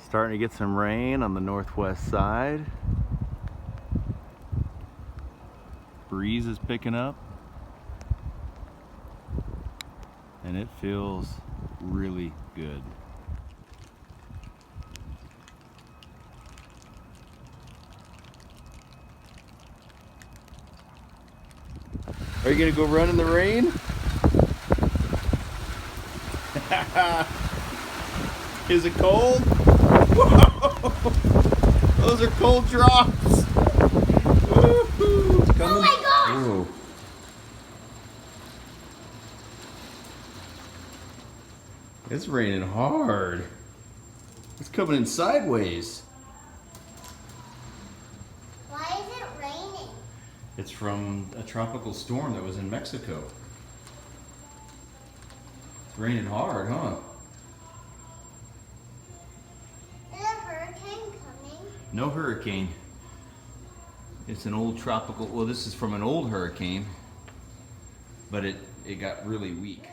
Starting to get some rain on the northwest side. Breeze is picking up. And it feels really good. Are you gonna go run in the rain? Is it cold? Whoa! Those are cold drops. Woo-hoo. It's coming. Oh my gosh! Whoa. It's raining hard. It's coming in sideways. Why is it raining? It's from a tropical storm that was in Mexico. It's raining hard, huh? Is a hurricane coming? No hurricane. It's an old tropical, well, this is from an old hurricane, but it got really weak.